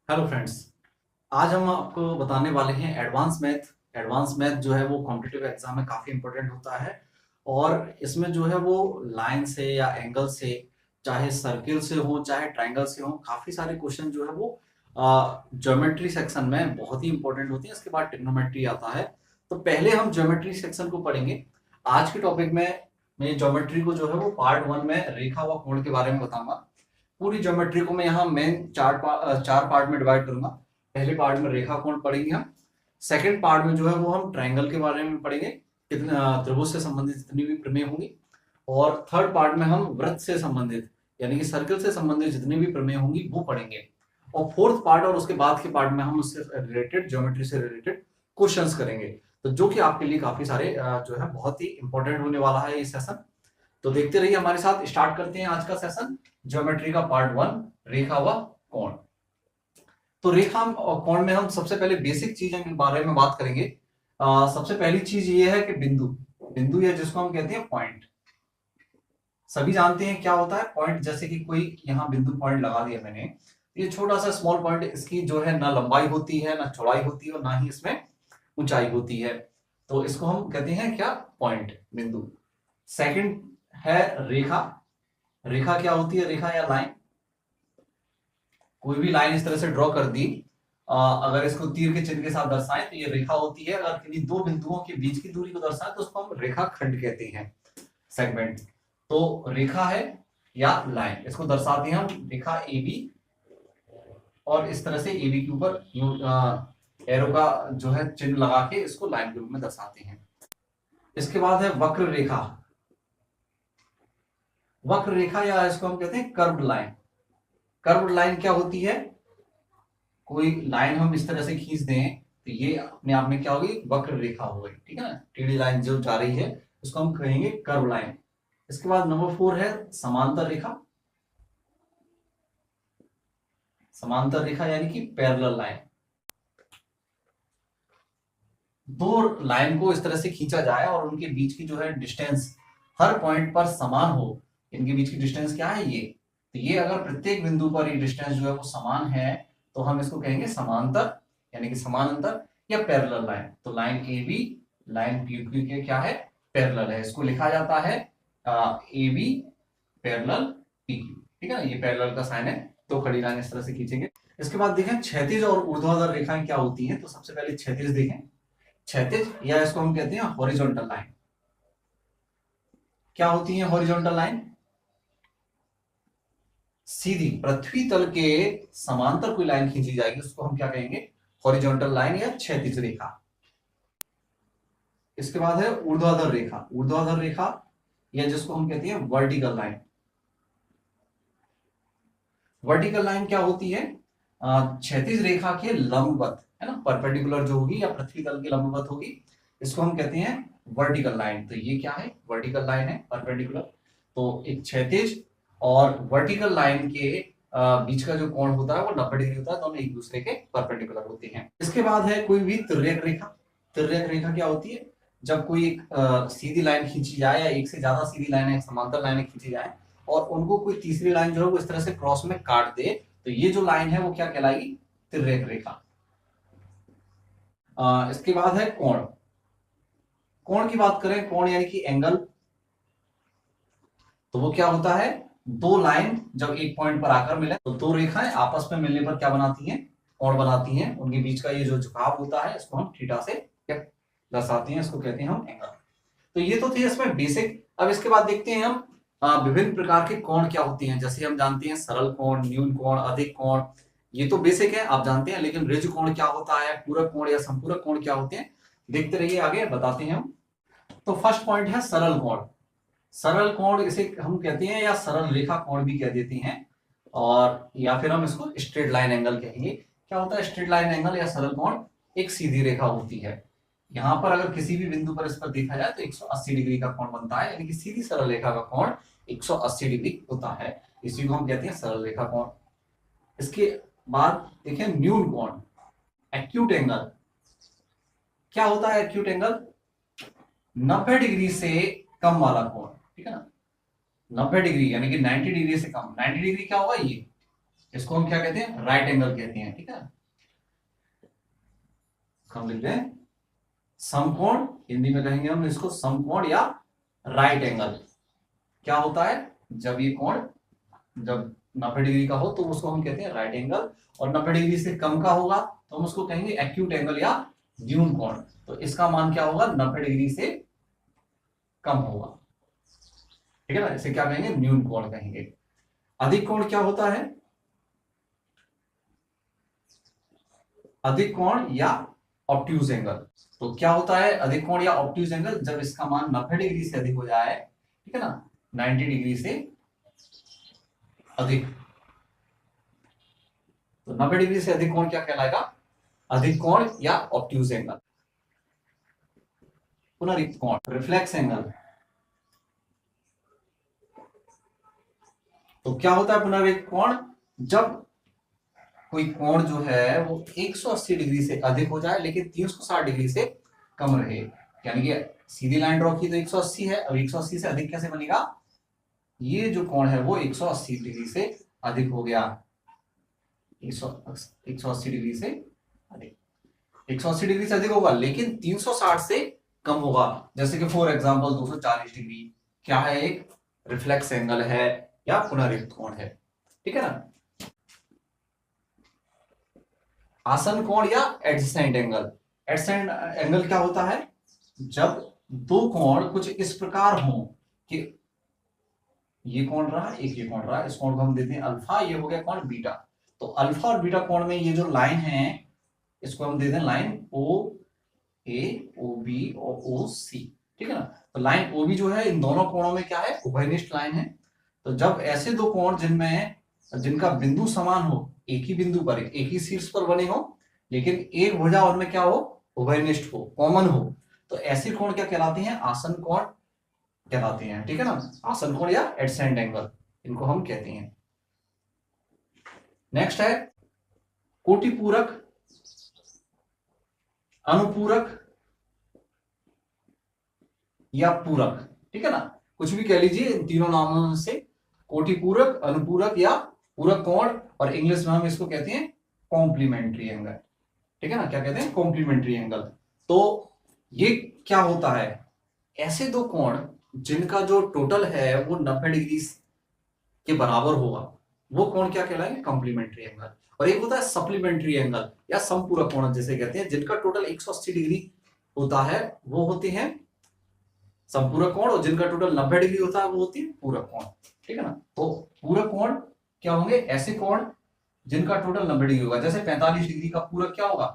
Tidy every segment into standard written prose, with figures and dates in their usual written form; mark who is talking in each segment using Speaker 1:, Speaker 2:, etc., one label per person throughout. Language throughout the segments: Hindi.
Speaker 1: Hello friends. आज हम आपको बताने वाले हैं एडवांस मैथ। एडवांस मैथ जो है वो कॉम्पिटिटिव एग्जाम में काफ़ी इंपॉर्टेंट होता है। और इसमें जो है वो लाइन से या एंगल से, चाहे सर्किल से हो चाहे ट्रायंगल से हो, काफ़ी सारे क्वेश्चन जो है वो ज्योमेट्री सेक्शन में बहुत ही इंपॉर्टेंट होते हैं। इसके बाद ट्रिग्नोमेट्री आता है। तो पहले हम ज्योमेट्री सेक्शन को पढ़ेंगे। आज के टॉपिक में मैं ज्योमेट्री को जो है वो पार्ट वन में रेखा व कोण के बारे में बताऊंगा। पूरी ज्योमेट्री को मैं यहाँ मेन चार पार्ट में डिवाइड करूंगा। पहले पार्ट में रेखा कोण पढ़ेंगे हम। सेकंड पार्ट में जो है वो हम ट्रायंगल के बारे में पढ़ेंगे, कितने त्रिभुज से संबंधित जितनी भी प्रमेय होंगी। और थर्ड पार्ट में हम वृत्त से संबंधित यानी कि सर्कल से संबंधित जितनी भी प्रमेय होंगी वो पढ़ेंगे। और फोर्थ पार्ट और उसके बाद के पार्ट में हम उससे रिलेटेड ज्योमेट्री से रिलेटेड क्वेश्चंस करेंगे। तो जो कि आपके लिए काफी सारे जो है बहुत ही इंपॉर्टेंट होने वाला है ये सेशन। तो देखते रहिए हमारे साथ। स्टार्ट करते हैं आज का सेशन, ज्योमेट्री का पार्ट वन, रेखा व कोण। तो रेखा और कोण में हम सबसे पहले बेसिक चीजों के बारे में बात करेंगे। सबसे पहली चीज ये है कि बिंदु। बिंदु या जिसको हम कहते हैं पॉइंट। सभी जानते हैं क्या होता है पॉइंट। जैसे कि कोई यहाँ बिंदु पॉइंट लगा दिया मैंने, ये छोटा सा स्मॉल पॉइंट, इसकी जो है ना लंबाई होती है ना चौड़ाई होती है और ना ही इसमें ऊंचाई होती है। तो इसको हम कहते हैं क्या, पॉइंट, बिंदु। सेकंड है रेखा। रेखा क्या होती है, रेखा या लाइन। कोई भी लाइन इस तरह से ड्रॉ कर दी, अगर इसको तीर के चिन्ह के साथ दर्शाएं तो ये रेखा होती है। अगर किन्हीं दो बिंदुओं के बीच की दूरी को दर्शाएं तो उसको हम रेखा खंड कहते हैं, सेगमेंट। तो रेखा है या लाइन, इसको दर्शाते हैं हम रेखा ए बी। और इस तरह से ए बी के ऊपर एरो का जो है चिन्ह लगा के इसको लाइन के रूप में दर्शाते हैं। इसके बाद है वक्र रेखा। वक्र रेखा या इसको हम कहते हैं कर्व्ड लाइन। कर्व्ड लाइन क्या होती है, कोई लाइन हम इस तरह से खींच दें तो ये अपने आप में क्या होगी, वक्र रेखा हो गई। ठीक है ना, टेढ़ी लाइन जो जा रही है उसको हम कहेंगे कर्व लाइन। इसके बाद नंबर 4 है समांतर रेखा। समांतर रेखा यानी कि पैरेलल लाइन। दो लाइन को इस तरह से खींचा जाए और उनके बीच की जो है डिस्टेंस हर पॉइंट पर समान हो। इनके बीच की डिस्टेंस क्या है, ये। तो ये अगर प्रत्येक बिंदु पर ये डिस्टेंस जो है वो समान है तो हम इसको कहेंगे समांतर यानी कि समानांतर या पैरेलल लाइन। तो line A B, line P Q के क्या है, पैरेलल है। इसको लिखा जाता है A B parallel P Q. ठीक है ना, ये पैरेलल का साइन है। तो खड़ी लाइन इस तरह से खींचेंगे। इसके बाद देखें क्षैतिज और ऊर्ध्वाधर रेखाएं क्या होती हैं। तो सबसे पहले क्षैतिज देखें। क्षैतिज या इसको हम कहते हैं हॉरिजॉन्टल लाइन। क्या होती है हॉरिजॉन्टल लाइन, सीधी पृथ्वी तल के समांतर कोई लाइन खींची जाएगी उसको हम क्या कहेंगे, हॉरिजॉन्टल लाइन या क्षैतिज रेखा। इसके बाद है ऊर्ध्वाधर रेखा। ऊर्ध्वाधर रेखा या जिसको हम कहते हैं वर्टिकल लाइन। वर्टिकल लाइन क्या होती है, क्षैतिज रेखा के लंबवत, है ना, परपेंडिकुलर जो होगी या पृथ्वी तल के लंबवत होगी, इसको हम कहते हैं वर्टिकल लाइन। तो ये क्या है, वर्टिकल लाइन है, परपेंडिकुलर। तो एक क्षैतिज और वर्टिकल लाइन के बीच का जो कोण होता है वो 90 डिग्री होता है। दोनों एक दूसरे के परपेंडिकुलर होते हैं। इसके बाद है कोई भी तिर्यक रेखा। तिर्यक रेखा क्या होती है, जब कोई एक सीधी लाइन खींची जाए या एक से ज्यादा सीधी लाइन समांतर लाइनें खींची जाए और उनको कोई तीसरी लाइन जो है वो इस तरह से क्रॉस में काट दे तो ये जो लाइन है वो क्या कहलाएगी, तिर्यक रेखा। इसके बाद है कोण। कोण की बात करें, कोण यानी कि एंगल, तो वो क्या होता है, दो लाइन जब एक पॉइंट पर आकर मिले तो दो रेखाएं आपस में मिलने पर क्या बनाती हैं, कोण बनाती हैं। उनके बीच का ये जो झुकाव होता है इसको हम थीटा से दर्शाते हैं, इसको कहते हैं हम एंगल। तो ये तो थे इसमें बेसिक। अब इसके बाद देखते हैं हम विभिन्न प्रकार के कोण क्या होते हैं। जैसे हम जानते हैं सरल कोण, न्यून कोण, अधिक कोण, ये तो बेसिक है आप जानते हैं। लेकिन ऋज कोण क्या होता है, पूरक कोण या संपूरक कोण क्या होते हैं, देखते रहिए, आगे बताते हैं हम। तो फर्स्ट पॉइंट है सरल कोण। सरल कोण इसे हम कहते हैं या सरल रेखा कोण भी कह देते हैं, और या फिर हम इसको स्ट्रेट लाइन एंगल कहेंगे। क्या होता है स्ट्रेट लाइन एंगल या सरल कोण, एक सीधी रेखा होती है। यहां पर अगर किसी भी बिंदु पर इस पर देखा जाए तो 180 डिग्री का कोण बनता है, यानी कि सीधी सरल रेखा का कोण 180 डिग्री होता है। इसी को हम कहते हैं सरल रेखा कोण। इसके बाद देखें न्यून कोण, एक्यूट एंगल। क्या होता है एक्यूट एंगल, 90 डिग्री से कम वाला कोण। ठीक है ना, 90 डिग्री यानी कि 90 डिग्री से कम। 90 डिग्री क्या होगा, ये इसको हम क्या कहते हैं, राइट एंगल कहते हैं, ठीक है। हम लिखते हैं समकोण, हिंदी में कहेंगे हम इसको समकोण या राइट एंगल। क्या होता है, जब ये कोण जब 90 डिग्री का हो तो उसको हम कहते हैं राइट एंगल, और 90 डिग्री से कम का होगा तो हम उसको कहेंगे एक्यूट एंगल या न्यून कोण। तो इसका मान क्या होगा, 90 डिग्री से कम होगा, ठीक है ना, इसे क्या कहेंगे, न्यून कोण कहेंगे। अधिक कोण क्या होता है, अधिक कोण या ऑब्ट्यूज एंगल। तो क्या होता है अधिक कोण या ऑब्ट्यूज एंगल, जब इसका मान 90 डिग्री से अधिक हो जाए, ठीक है ना, 90 डिग्री से अधिक। तो 90 डिग्री से अधिक कोण क्या कहलाएगा, अधिक कोण या ऑब्ट्यूज एंगल। पुनरुक्त कोण, रिफ्लेक्स एंगल। तो क्या होता है पुनरुक्त कोण, जब कोई कोण जो है वो 180 डिग्री से अधिक हो जाए लेकिन 360 डिग्री से कम रहे। यानी कि सीधी लाइन ड्रॉ की तो 180 है, अब 180 से अधिक कैसे बनेगा, ये जो कोण है वो 180 डिग्री से अधिक हो गया, 180 डिग्री से अधिक, 180 डिग्री से अधिक होगा लेकिन 360 से कम होगा। जैसे कि फॉर एग्जांपल 240 डिग्री क्या है, एक रिफ्लेक्स एंगल है या पुनरुक्त कोण है, ठीक है ना। आसन कोण या एडजेसेंट एंगल। एडजेसेंट एंगल क्या होता है, जब दो कोण कुछ इस प्रकार हो कि ये कोण रहा, एक ये कोण रहा, इस कोण को हम देते हैं अल्फा, ये हो गया कोण बीटा। तो अल्फा और बीटा कोण में ये जो लाइन है इसको हम देते हैं लाइन ओ ए, ओ बी और ओ सी, ठीक है ना। तो लाइन ओ बी जो है इन दोनों कोणों में क्या है, उभयनिष्ठ लाइन है। तो जब ऐसे दो कोण जिनका बिंदु समान हो, एक ही बिंदु पर एक ही शीर्ष पर बने हो लेकिन एक भुजा उनमें क्या हो, उभयनिष्ठ हो, कॉमन हो, तो ऐसे कोण क्या कहलाते हैं, आसन कोण कहलाते हैं, ठीक है ना। आसन कोण या एडजेसेंट एंगल इनको हम कहते हैं। नेक्स्ट है कोटिपूरक, अनुपूरक या पूरक, ठीक है ना, कुछ भी कह लीजिए इन तीनों नामों से, कोटिपूरक, अनुपूरक या पूरक कोण, और इंग्लिश में हम इसको कहते हैं कॉम्प्लीमेंट्री एंगल, ठीक है ना, क्या कहते हैं, कॉम्प्लीमेंट्री एंगल। तो ये क्या होता है, ऐसे दो कोण जिनका जो टोटल है वो 90 डिग्री के बराबर होगा, वो कोण क्या कहलाएंगे, कॉम्प्लीमेंट्री एंगल। और एक होता है सप्लीमेंट्री एंगल या समपूरक कोण जिसे कहते हैं, जिनका टोटल 180 डिग्री होता है वो होते हैं संपूरक कोण, और जिनका टोटल 90 डिग्री होता है वो होती है पूरक कोण, ठीक है ना। तो पूरक कोण क्या होंगे, ऐसे कोण जिनका टोटल 90 डिग्री होगा। जैसे 45 डिग्री का पूरक क्या होगा,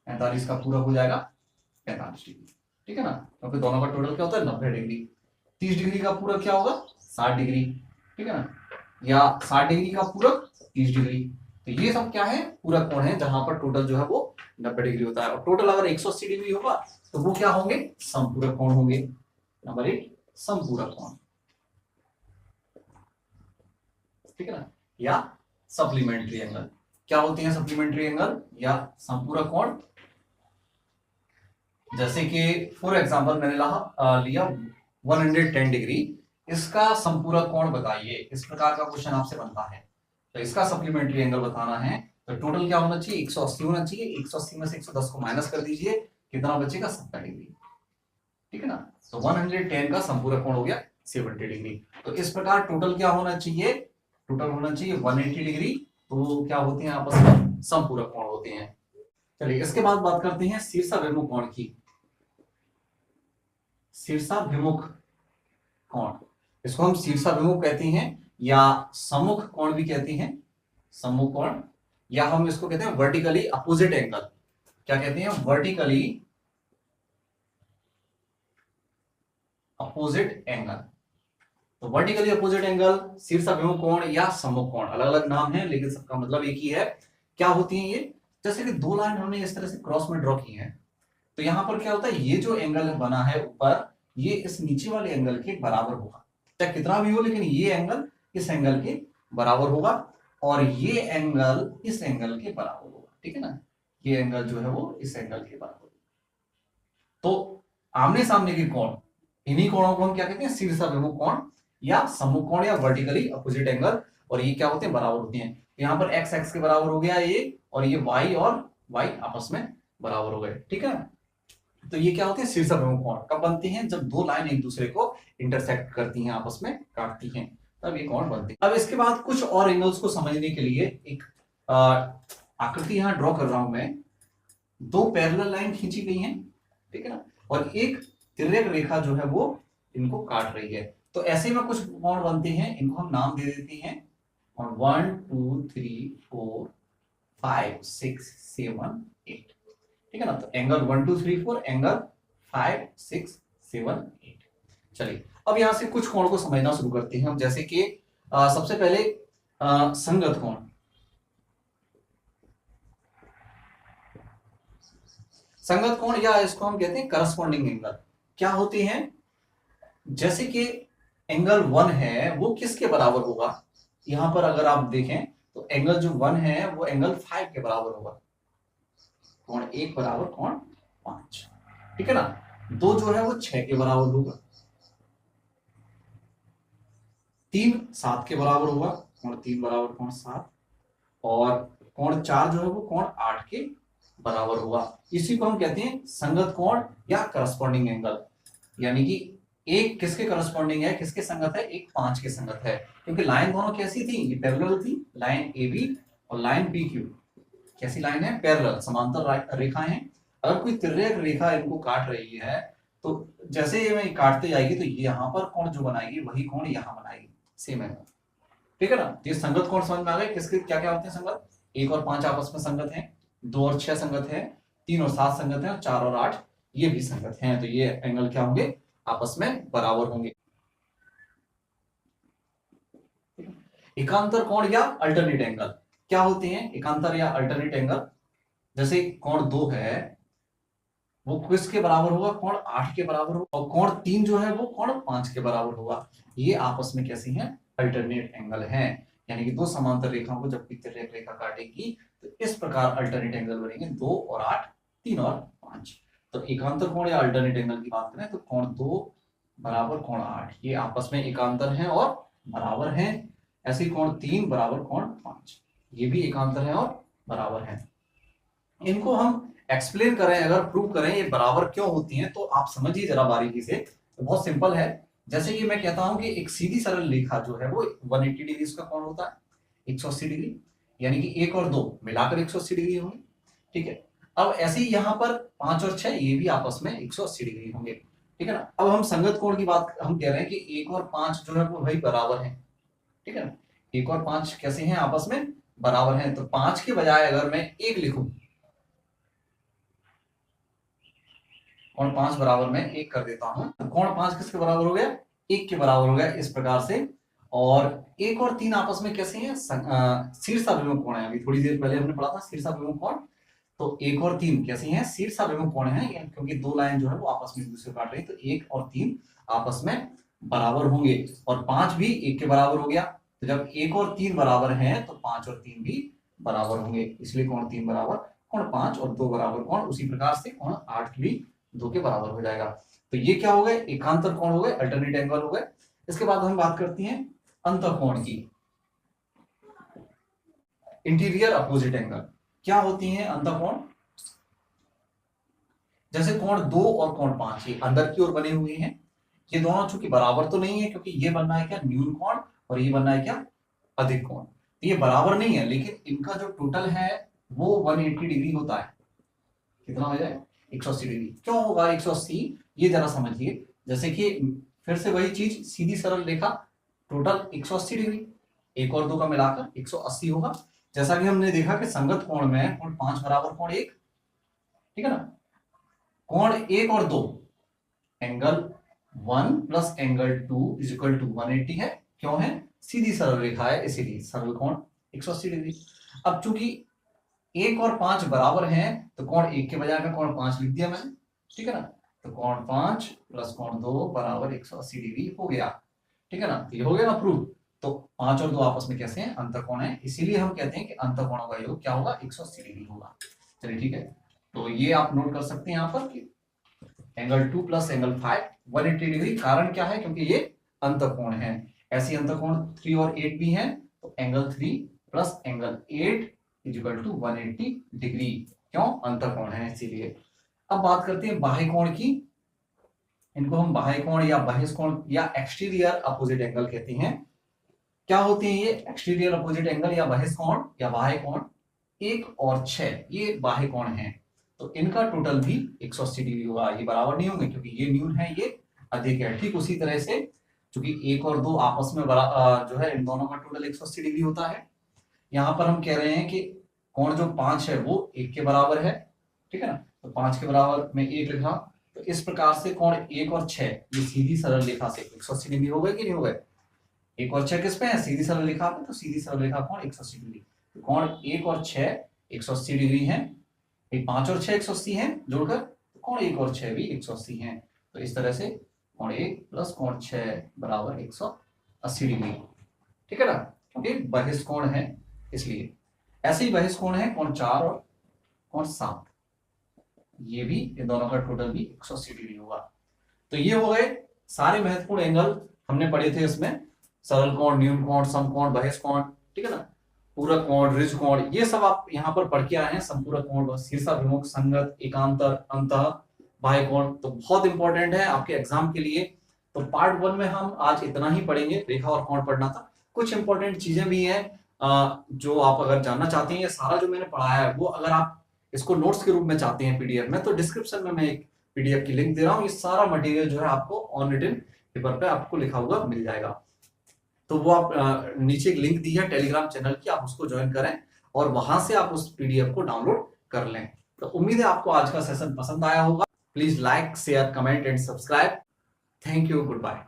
Speaker 1: 45 का पूरक हो जाएगा 45 डिग्री, ठीक है ना, क्योंकि दोनों का टोटल क्या होता है 90 डिग्री। 30 डिग्री का पूरक क्या होगा, 60 डिग्री, ठीक है ना, या 60 डिग्री का पूरक 30 डिग्री। तो ये सब क्या है, पूरक कोण है जहां पर टोटल जो है वो 90 डिग्री होता है, और टोटल अगर 180 डिग्री होगा तो वो क्या होंगे, संपूरक कोण होंगे। नंबर 8 संपूरक कोण, ठीक है ना, या सप्लीमेंट्री एंगल। क्या होती है सप्लीमेंट्री एंगल या संपूरक कोण, जैसे कि फॉर एग्जांपल मैंने लिया 110 डिग्री, इसका संपूरक कोण बताइए, इस प्रकार का क्वेश्चन आपसे बनता है। तो इसका सप्लीमेंट्री एंगल बताना है तो टोटल क्या होना चाहिए, 180 होना चाहिए, 180 में से 110 को माइनस कर दीजिए, कितना बचेगा, 70 डिग्री, ठीक है ना। तो 110 का संपूरक कोण हो गया 70 डिग्री। तो इस प्रकार टोटल क्या होना चाहिए, टोटल होना चाहिए 180 डिग्री, तो क्या होते हैं आपस में, संपूरक कोण होते हैं। चलिए इसके बाद बात करते हैं शीर्षाभिमुख कोण की। शीर्षाभिमुख कोण, इसको हम शीर्षाभिमुख कहते हैं या सम्मुख कोण भी कहते हैं, सम्मुख कोण, या हम इसको कहते हैं वर्टिकली अपोजिट एंगल। क्या कहते हैं, वर्टिकली अपोजिट एंगल। तो वर्टिकली अपोजिट एंगल, शीर्षाभिमुख कोण या सम्मुख कोण, अलग अलग नाम है लेकिन सबका मतलब एक ही है। क्या होती है ये, जैसे कि दो लाइन हमने इस तरह से क्रॉस में ड्रॉ की है, तो यहां पर क्या होता है, ये जो एंगल बना है ऊपर, ये इस नीचे वाले एंगल के बराबर होगा, चाहे कितना भी हो, लेकिन ये एंगल इस एंगल के बराबर होगा और ये एंगल इस एंगल के बराबर होगा, ठीक है ना, ये एंगल जो है वो इस एंगल के बराबर होगा। तो आमने सामने के कोण, इन्हीं कोणों को हम क्या कहते हैं, शीर्षाभिमुख कोण या सम्मुख कोण या वर्टिकली अपोजिट एंगल, और ये क्या होते हैं, बराबर होते हैं। यहाँ पर x x के बराबर हो गया ये, और ये y और y आपस में बराबर हो गए, ठीक है। तो ये क्या होते हैं, शीर्षाभिमुख कोण कब बनती हैं, जब दो लाइन एक दूसरे को इंटरसेक्ट करती हैं, आपस में काटती हैं, तब ये कोण बनते हैं। अब इसके बाद कुछ और एंगल्स को समझने के लिए एक आकृति यहाँ ड्रॉ कर रहा हूं मैं। दो पैरेलल लाइन खींची गई हैं, ठीक है ना, और एक तिर्यक रेखा जो है वो इनको काट रही है। तो ऐसे में कुछ कोण बनते हैं, इनको हम नाम दे देते हैं, और 1 2 3 4 5 6 7 8, ठीक है ना। तो एंगल 1 2 3 4, एंगल 5 6 7 8। चलिए अब यहां से कुछ कोण को समझना शुरू करते हैं हम, जैसे कि सबसे पहले संगत कोण। संगत कोण या इसको हम कहते हैं करस्पॉन्डिंग एंगल। क्या होते हैं, जैसे कि एंगल 1 है वो किसके बराबर होगा, यहां पर अगर आप देखें तो एंगल जो 1 है वो एंगल 5 के बराबर होगा। कोण 1 बराबर कोण 5, ठीक है ना। 2 जो है वो 6 के बराबर होगा, 3 7 के बराबर होगा, कोण 3 बराबर कोण 7, और कोण 4 जो है वो कोण 8 के बराबर होगा। इसी को हम कहते हैं संगत कोण या करस्पॉन्डिंग एंगल। यानी कि एक किसके करस्पॉन्डिंग है, किसके संगत है, एक 5 के संगत है, क्योंकि लाइन दोनों कैसी थी, ये पैरेलल थी, लाइन AB और लाइन PQ कैसी लाइन है, पैरेलल समांतर रेखाएं हैं। अगर कोई तिर्यक रेखा इनको काट रही है तो जैसे ये मैं काटते जाएगी तो ये यहाँ पर कोण जो बनाएगी वही कोण यहाँ बनाएगी, सेम है, ठीक है ना। ये संगत कोण समझ में आ गए, किसके क्या क्या होते हैं संगत। 1 और 5 आपस में संगत हैं, 2 और 6 संगत है, 3 और 7 संगत है, और 4 और 8 ये भी संगत हैं। तो ये एंगल क्या होंगे, आपस में बराबर होंगे। एकांतर कोण या अल्टरनेट एंगल क्या होते हैं, एकांतर या अल्टरनेट एंगल। जैसे कोण 2 है वो किसके बराबर होगा, कोण 8 के बराबर होगा, और कोण 3 जो है वो कोण 5 के बराबर होगा। ये आपस में कैसी हैं, अल्टरनेट एंगल हैं। यानी कि दो समांतर रेखाओं को जब तिर्यक रेखा काटेगी तो इस प्रकार अल्टरनेट एंगल बनेंगे, 2 और 8, 3 और 5। तो एकांतर कोण या अल्टरनेट एंगल की बात करें तो कोण 2 बराबर कोण 8 ये आपस में एकांतर हैं और बराबर हैं। ऐसे कोण 3 बराबर कोण 5 ये भी एकांतर है और बराबर है। इनको हम एक्सप्लेन करें, अगर प्रूव करें ये बराबर क्यों होती हैं, तो आप समझिए जरा बारीकी से। तो बहुत सिंपल है, जैसे कि मैं कहता हूं कि एक सीधी सरल रेखा जो है वो 180 डिग्री इसका कोण होता है, 180 डिग्री, यानी कि 1 और 2 मिलाकर 180 डिग्री होंगे, ठीक है। अब ऐसे ही यहाँ पर 5 और 6 ये भी आपस में 180 डिग्री होंगे, ठीक है ना। अब हम संगत कोण की बात हम कह रहे हैं कि 1 और 5 जो है वो भाई बराबर है, ठीक है ना। 1 और 5 कैसे हैं, आपस में बराबर हैं। तो 5 के बजाय अगर मैं 1 लिखूं, कोण 5 बराबर मैं 1 कर देता हूं, तो कोण 5 किसके बराबर हो गया, 1 के बराबर हो गया, इस प्रकार से। और 1 और 3 आपस में कैसे हैं, शीर्षाभिमुख कोण है। अभी थोड़ी देर पहले हमने पढ़ा था शीर्षाभिमुख कोण। तो 1 और 3 कैसे हैं, शीर्षाभिमुख कोण है, क्योंकि दो लाइन जो है वो आपस में एक दूसरे को काट रही है। तो 1 और 3 आपस में बराबर होंगे, और 5 भी 1 के बराबर हो गया। तो जब 1 और 3 बराबर हैं तो 5 और 3 भी बराबर होंगे, इसलिए कोण 3 बराबर कोण 5 और 2 बराबर कोण, उसी प्रकार से कोण 8 भी 2 के बराबर हो जाएगा। तो ये क्या हो गए, एकांतर कोण हो गए, अल्टरनेट एंगल हो गए। इसके बाद हम बात करते हैं अंतःकोण की, इंटीरियर अपोजिट एंगल। क्या होती हैं अंतःकोण, जैसे कोण 2 और कोण 5 ये अंदर की ओर बने हुए हैं। ये दोनों चूंकि बराबर तो नहीं है, क्योंकि ये बनना है क्या, न्यून कोण, और ये बनना है क्या, अधिक कोण। तो ये बराबर नहीं है, लेकिन इनका जो टोटल है वो 180 डिग्री होता है। कितना हो जाए, 180 डिग्री। क्यों होगा 180, ये जरा समझिए। जैसे कि फिर से वही चीज, सीधी सरल रेखा, टोटल 180 डिग्री, 1 और 2 का मिलाकर 180 होगा। जैसा कि हमने देखा कि संगत कोण में कोण 5 बराबर कोण 1, ठीक है ना। कोण 1 और 2 angle 1 plus angle 2 is equal to 180 है। क्यों है, सीधी सरल रेखा है, इसीलिए सरल कोण 180 डिग्री। अब चूंकि 1 और 5 बराबर हैं तो कोण 1 के बजाय में कोण 5 लिख दिया मैंने, ठीक है ना। तो कोण 5 प्लस कोण 2 बराबर 180 डिग्री हो गया, ठीक है ना। तो ये हो गया ना प्रूव। तो 5 और 2 आपस में कैसे हैं, अंतःकोण है, इसीलिए हम कहते हैं कि अंतःकोणों का योग क्या होगा, 180 डिग्री होगा। चलिए ठीक है, तो ये आप नोट कर सकते हैं यहाँ पर कि एंगल 2 प्लस एंगल 5 180 डिग्री। कारण क्या है, क्योंकि ये अंतःकोण है। ऐसी अंतःकोण 3 और 8 भी हैं, तो angle 3 plus angle 8 is equal to 180 degree. क्यों? अंतःकोण है इसीलिए। अब बात करते हैं बाह्य कोण की। इनको हम बाह्य कोण या बहिष्कोण या एक्सटीरियर अपोजिट एंगल कहते हैं। क्या होते हैं ये एक्सटीरियर अपोजिट एंगल या बहिष्कोण या बाह्य कोण? 1 और 6 ये बाह्य कोण है, तो इनका टोटल भी 180 डिग्री होगा। ये बराबर नहीं होंगे क्योंकि ये न्यून है, ये अधिक है। ठीक उसी तरह से क्योंकि 1 और 2 आपस में जो है इन दोनों का टोटल 180 डिग्री होता है। यहाँ पर हम कह रहे हैं कि कोण जो 5 है वो 1 के बराबर है, ठीक है ना, तो 5 के बराबर में 1 लिखा। तो इस प्रकार से कोण 1 और 6 ये सीधी सरल रेखा से 180 डिग्री हो गए कि नहीं हो गए? 1 और 6 किस पे है? सीधी सरल रेखा पे, तो सीधी सरल रेखा कोण 180 डिग्री। तो कोण 1 और 6 180 डिग्री है। 5 और 6 180 है जोड़कर, तो कोण 1 और 6 भी 180 है। तो इस तरह से कोण 1 प्लस कोण 6 बराबर 180 डिग्री, ठीक है ना, क्योंकि बहिष्कोण है इसलिए। ऐसे ही बहिष्कोण है कोण 4 और कोण 7, ये भी इन दोनों का टोटल भी 180 डिग्री होगा। तो ये हो गए सारे महत्वपूर्ण एंगल हमने पढ़े थे इसमें, सरल कोण, न्यून कोण, समकोण, बहिष्कोण, ठीक है ना, पूरक कोण, ऋज कोण, ये सब आप यहाँ पर पढ़ के आए हैं। संपूरक कोण, शीर्षाभिमुख, संगत, एकांतर, अंतः, बाह्य कोण, तो बहुत इंपॉर्टेंट है आपके एग्जाम के लिए। तो पार्ट 1 में हम आज इतना ही पढ़ेंगे, रेखा और कोण पढ़ना था। कुछ इंपॉर्टेंट चीजें भी हैं जो आप अगर जानना चाहते हैं। ये सारा जो मैंने पढ़ाया है वो अगर आप इसको नोट्स के रूप में चाहते हैं पीडीएफ में, तो डिस्क्रिप्शन में मैं एक पीडीएफ की लिंक दे रहा हूँ। ये सारा मटेरियल जो है आपको ऑन रिटन पेपर पे आपको लिखा हुआ मिल जाएगा। तो वो आप नीचे एक लिंक दी है टेलीग्राम चैनल की, आप उसको ज्वाइन करें और वहां से आप उस पीडीएफ को डाउनलोड कर लें। तो उम्मीद है आपको आज का सेशन पसंद आया होगा। Please like, share, comment and subscribe. Thank you, good bye.